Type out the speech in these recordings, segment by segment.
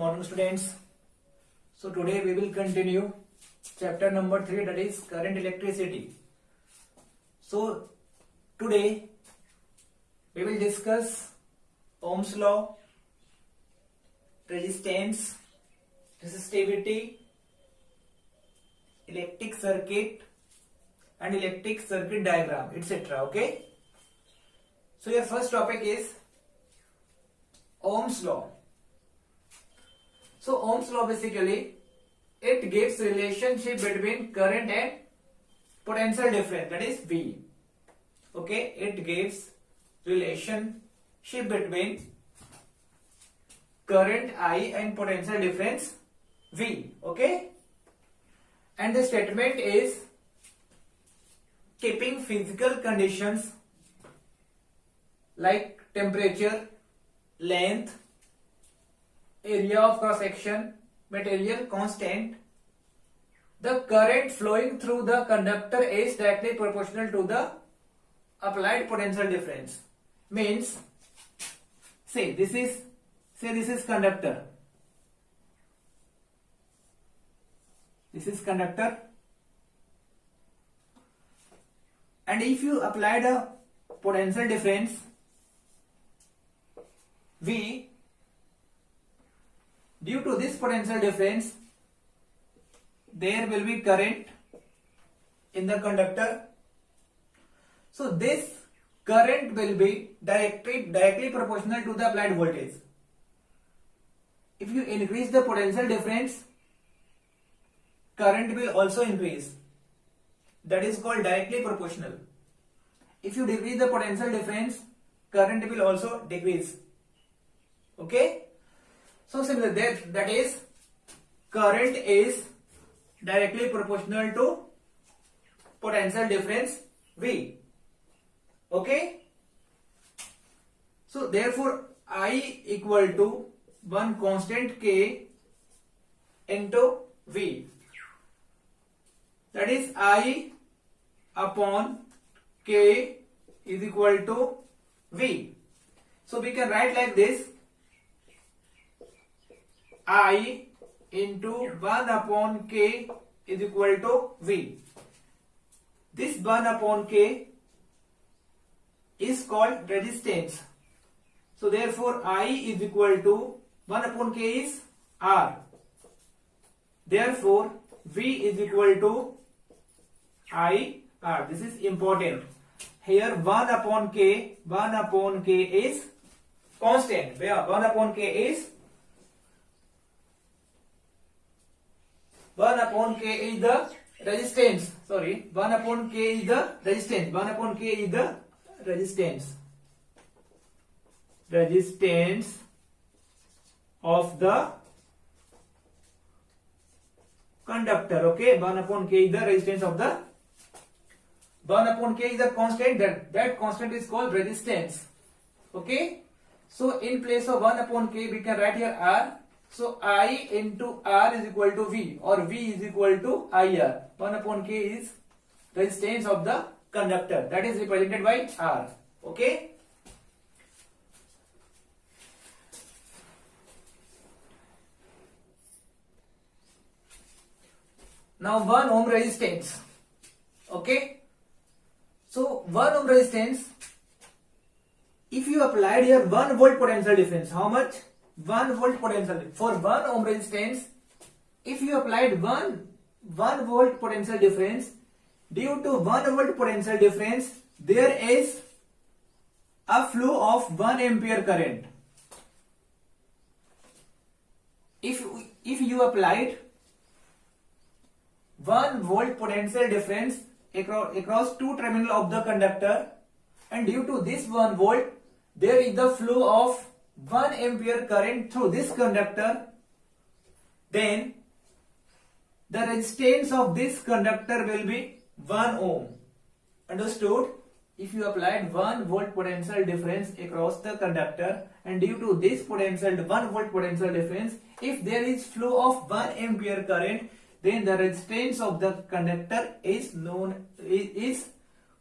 morning students. So today we will continue chapter number 3, that is current electricity. So today we will discuss Ohm's law, resistance, resistivity, electric circuit and electric circuit diagram, etc. Okay. So your first topic is Ohm's law. So Ohm's law basically it gives relationship between current and potential difference, that is V. Okay, it gives relationship between current I and potential difference V. Okay, and the statement is keeping physical conditions like temperature, length, area of cross section, material constant, the current flowing through the conductor is directly proportional to the applied potential difference. Means, say this is conductor. This is conductor, and if you apply the potential difference V, due to this potential difference there will be current in the conductor. So this current will be directly proportional to the applied voltage. If you increase the potential difference, current will also increase. That is called directly proportional. If you decrease the potential difference, current will also decrease. Okay. So similarly, that is current is directly proportional to potential difference V. Okay. So therefore I equal to one constant K into V. That is I upon K is equal to V. So we can write like this: I into 1 upon K is equal to V. This 1 upon K is called resistance. So therefore I is equal to 1 upon K is R. Therefore V is equal to I R. This is important. Here 1 upon K is constant. Where 1 upon K is 1 upon K is the resistance. Sorry, 1 upon K is the resistance. 1 upon K is the resistance. Resistance of the conductor. Okay, 1 upon K is the resistance of the 1 upon K is the constant. That constant is called resistance. Okay, so in place of 1 upon K we can write here R. So I into R is equal to V, or V is equal to IR. 1 upon K is resistance of the conductor, that is represented by R. Okay. Now 1 ohm resistance. Okay. So 1 ohm resistance, if you applied here 1 volt potential difference, how much? 1 volt potential. For 1 ohm resistance, if you applied 1 volt potential difference, due to 1 volt potential difference there is a flow of 1 ampere current. If you applied 1 volt potential difference across two terminals of the conductor, and due to this 1 volt there is the flow of 1 ampere current through this conductor, then the resistance of this conductor will be 1 ohm. Understood? If you applied 1 volt potential difference across the conductor, and due to this 1 volt potential difference, if there is flow of 1 ampere current, then the resistance of the conductor is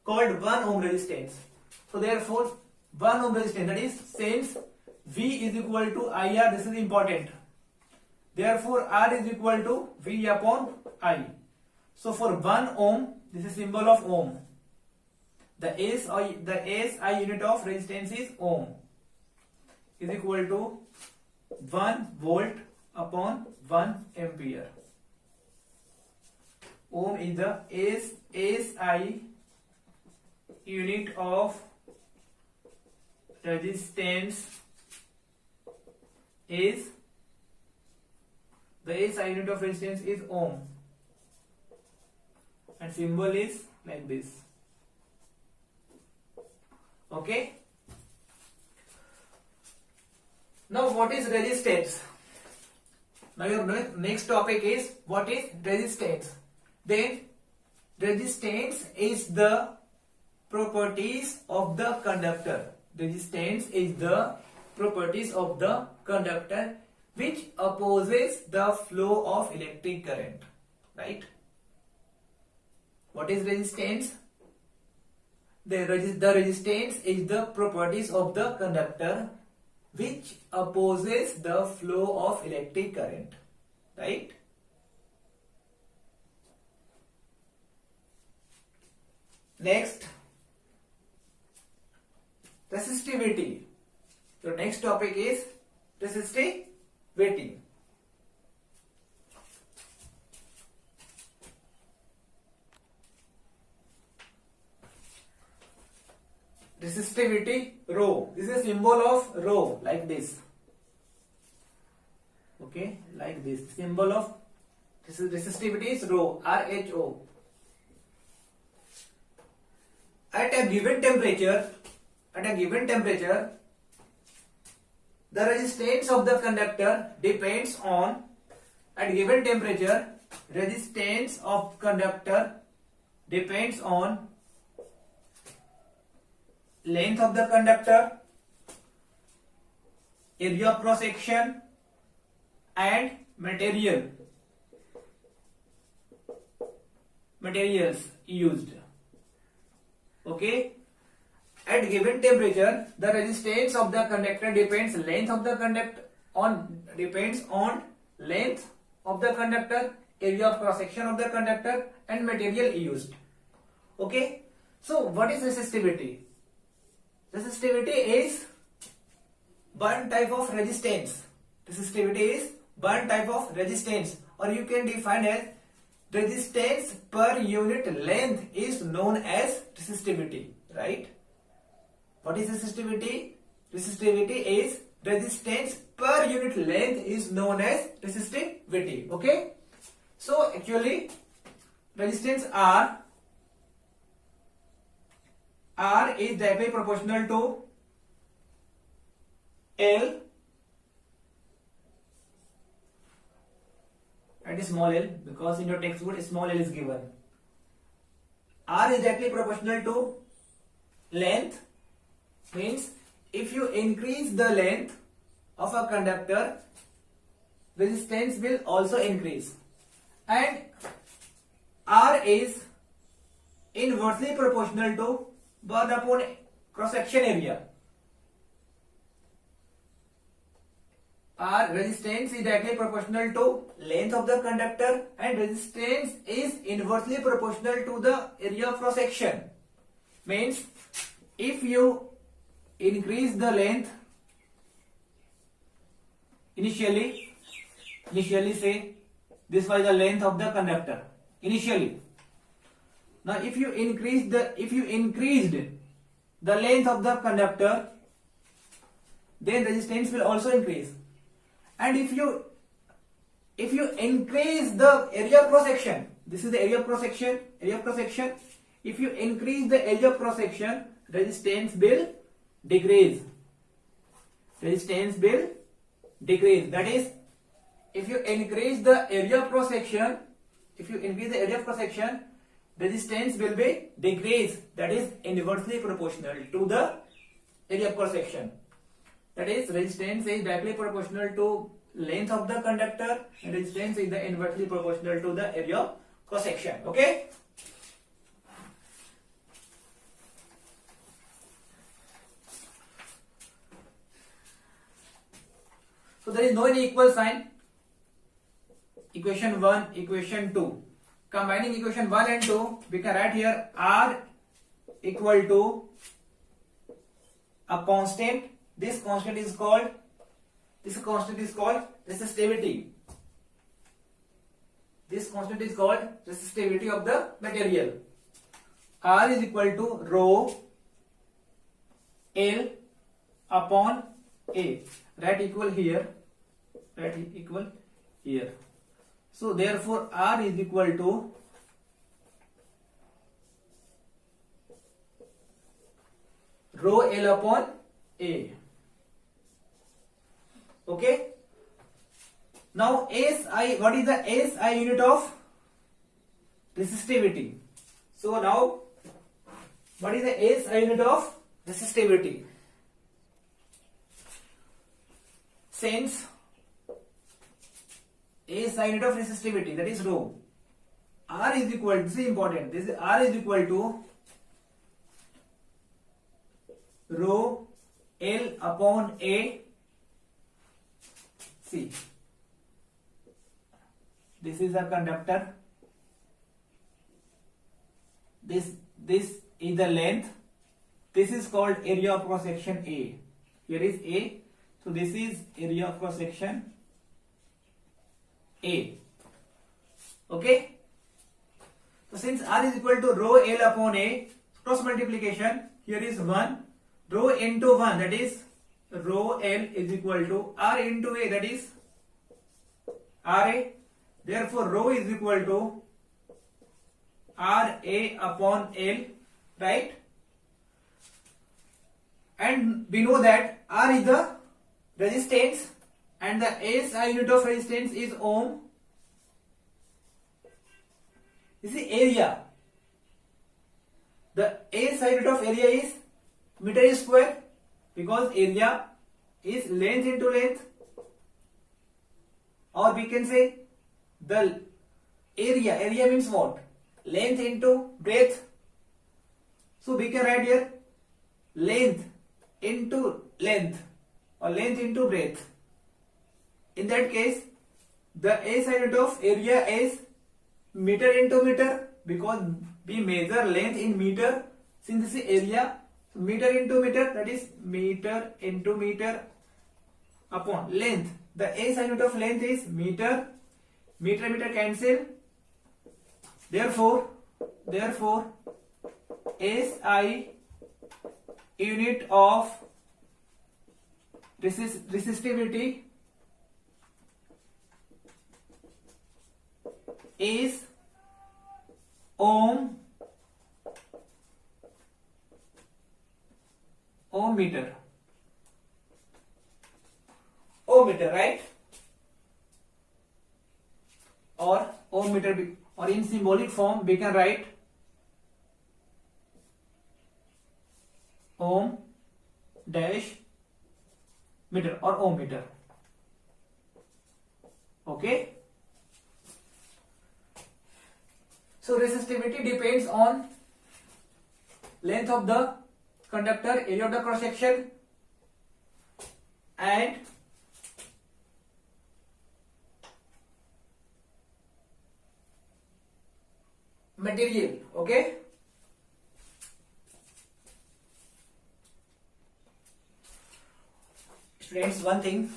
called 1 ohm resistance. So therefore 1 ohm resistance, that is since V is equal to IR, this is important. Therefore, R is equal to V upon I. So for 1 ohm, this is symbol of ohm. The SI unit of resistance is ohm, is equal to 1 volt upon 1 ampere. Ohm is the SI unit of resistance, is the SI unit of resistance is ohm, and symbol is like this. Okay. Now what is resistance? Now your next topic is what is resistance. Then resistance is the properties of the conductor. Resistance is the properties of the conductor which opposes the flow of electric current. Right? What is resistance? The resistance is the properties of the conductor which opposes the flow of electric current. Right? Next, resistivity. So next topic is resistivity. Resistivity, rho. This is a symbol of rho, like this. Okay, like this. Symbol of resistivity is rho, RHO. At a given temperature, the resistance of the conductor depends on, at given temperature, resistance of conductor depends on length of the conductor, area of cross section, and materials used. Okay, at given temperature, the resistance of the conductor depends on length of the conductor, area of cross section of the conductor, and material used. Okay, so what is resistivity? Resistivity is one type of resistance. Or you can define as resistance per unit length is known as resistivity. Right? What is resistivity? Resistivity is resistance per unit length is known as resistivity. Okay? So actually, resistance R is directly proportional to L and small l, because in your textbook small l is given. R is directly proportional to length, means if you increase the length of a conductor, resistance will also increase, and R is inversely proportional to 1 upon cross section area. R resistance is directly proportional to length of the conductor, and resistance is inversely proportional to the area of cross section. Means if you increase the length initially say this was the length of the conductor initially. Now if you increased the length of the conductor, then resistance will also increase. And if you increase the area of cross section, this is the area of cross section. If you increase the area of cross section, resistance will decrease. That is, if you increase the area of cross section, resistance will be decreased. That is inversely proportional to the area of cross section. That is, resistance is directly proportional to length of the conductor, and resistance is the inversely proportional to the area of cross section. Okay. So there is no equal sign. equation 1, equation 2. Combining equation 1 and 2, we can write here R equal to a constant. This constant is called resistivity. This constant is called resistivity of the material. R is equal to rho L upon A. Write equal here. So therefore R is equal to rho L upon A. Okay. Now SI, what is the SI unit of resistivity? So now, what is the SI unit of resistivity? Since SI unit of resistivity, that is rho, R is equal, this is important, this is R is equal to rho L upon A. See, this is a conductor, this is the length, this is called area of cross section A. Here is A, so this is area of cross section A. Okay, so since R is equal to rho L upon A, cross multiplication, here is 1, rho into 1, that is rho L is equal to R into A, that is RA. Therefore rho is equal to RA upon L, right? And we know that R is the resistance and the SI unit of resistance is ohm. This is area. The SI unit of area is meter square, because area is length into length, or we can say the area means what? Length into breadth. So we can write here length into length or length into breadth. In that case, the SI unit of area is meter into meter, because we measure length in meter. Since this is area, so meter into meter, that is meter into meter upon length. The SI unit of length is meter. Meter cancel. Therefore SI unit of resistivity is ohm meter. Ohm meter, right? Or ohm meter, or in symbolic form we can write ohm dash meter or ohm meter. Okay. So resistivity depends on length of the conductor, area of the cross section, and material. Okay. Students, one thing,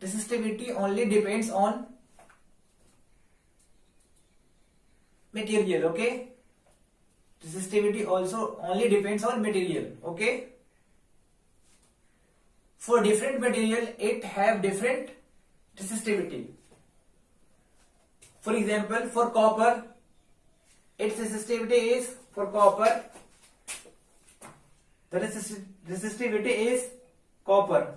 resistivity only depends on material. Okay, resistivity also only depends on material. Okay, for different material it have different resistivity. For example, for copper, its resistivity is, for copper, the resistivity is copper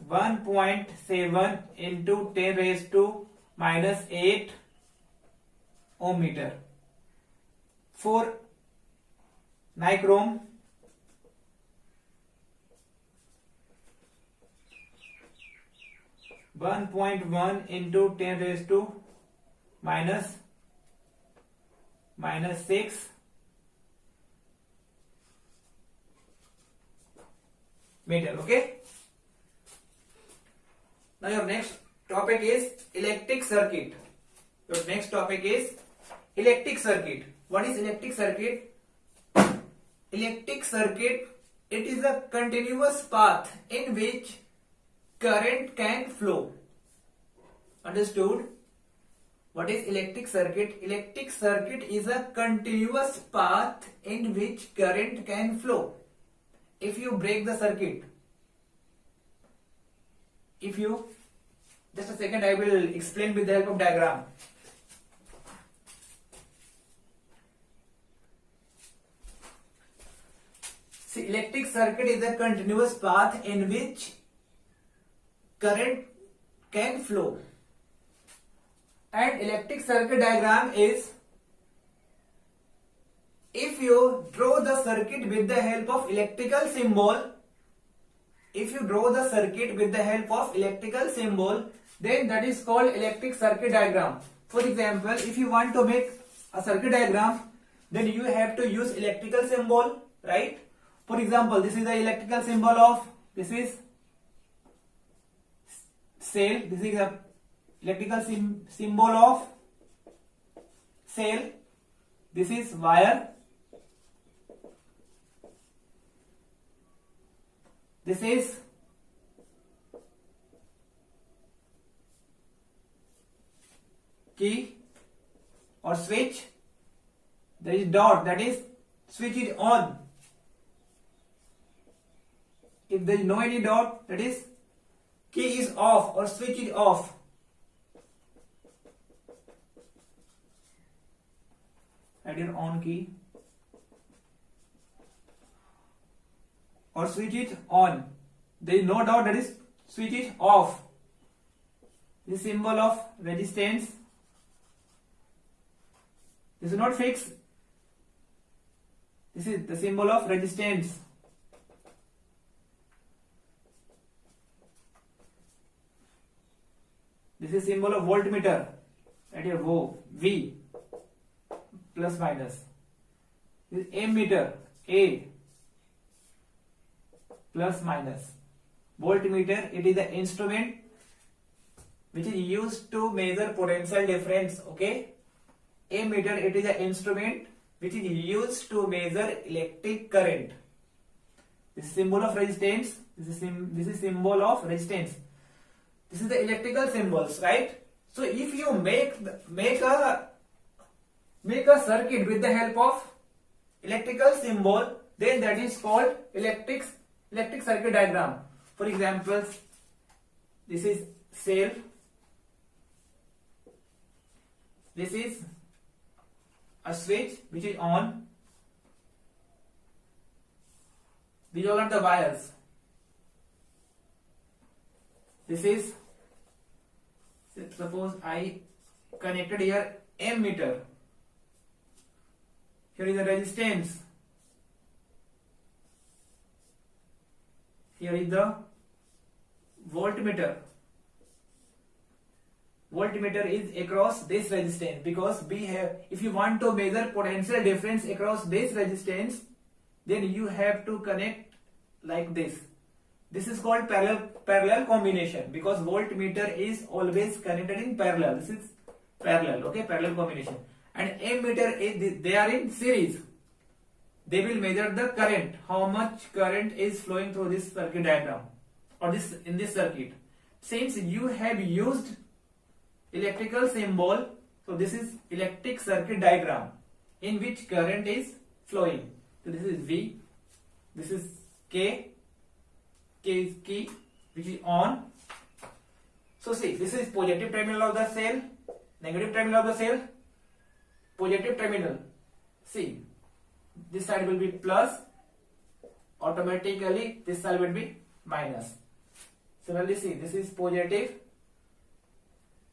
1.7 into 10 raised to minus 8 ohm meter. For nichrome, (1.1 into 10 raised to minus 6 meter. Okay. Now your next topic is electric circuit. Your next topic is electric circuit. What is electric circuit? Electric circuit, it is a continuous path in which current can flow. Understood? What is electric circuit? Electric circuit is a continuous path in which current can flow. If you break the circuit, just a second, I will explain with the help of diagram. See, electric circuit is a continuous path in which current can flow. And electric circuit diagram is, if you draw the circuit with the help of electrical symbol, then that is called electric circuit diagram. For example, if you want to make a circuit diagram, then you have to use electrical symbol, right? For example, this is the electrical symbol of, this is cell, this is a electrical symbol of cell, this is wire, this is key or switch, there is dot, that is switch is on. If there is no any dot, that is key is off or switch is off. Add your on key or switch it on. There is no dot, that is switch it off. This symbol of resistance. This is not fixed. This is the symbol of resistance. This is symbol of voltmeter. At your V plus minus. This is ammeter, A plus minus. Voltmeter, it is the instrument which is used to measure potential difference. Okay. Ammeter, it is the instrument which is used to measure electric current. This is symbol of resistance. This is symbol of resistance. This is the electrical symbols, right? So if you make a circuit with the help of electrical symbol, then that is called electric circuit diagram. For example, this is cell, this is a switch which is on, these all are the wires. This is, suppose I connected here ammeter. Here is the resistance. Here is the voltmeter. Voltmeter is across this resistance, because we have, if you want to measure potential difference across this resistance, then you have to connect like this. This is called parallel combination, because voltmeter is always connected in parallel. This is parallel, okay, parallel combination. And ammeter is, they are in series. They will measure the current, how much current is flowing through this circuit diagram or in this circuit. Since you have used electrical symbol, so this is electric circuit diagram in which current is flowing. So this is V, this is K is key which is on. So see, this is positive terminal of the cell, negative terminal of the cell, positive terminal. See, this side will be plus, automatically this side will be minus. Similarly, see, this is positive,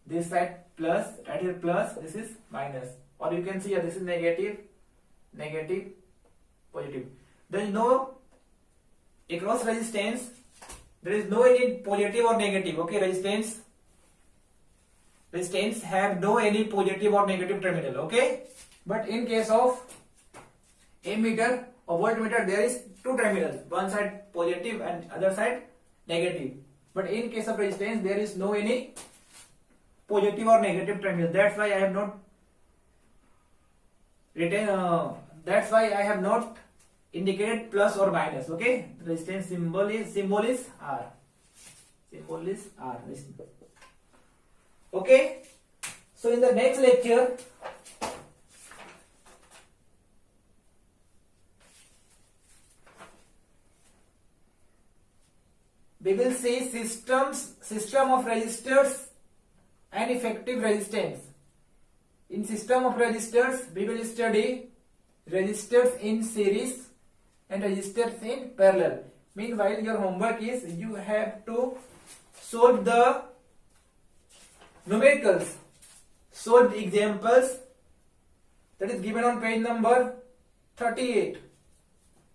this side plus, at here plus, this is minus. Or you can see here, this is negative, negative, positive. There is no across resistance, there is no any positive or negative. Okay, resistance have no any positive or negative terminal. Okay, but in case of ammeter or voltmeter, there is two terminals, one side positive and other side negative. But in case of resistance, there is no any positive or negative terminal. That's why I have not written. That's why I have not indicated plus or minus. Okay, resistance symbol is R. Symbol is R. Okay. So in the next lecture, we will see system of resistors and effective resistance. In system of resistors, we will study resistors in series and resistors in parallel. Meanwhile, your homework is you have to solve the numericals, solve the examples that is given on page number 38.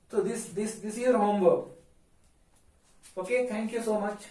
So this is your homework. Okay, thank you so much.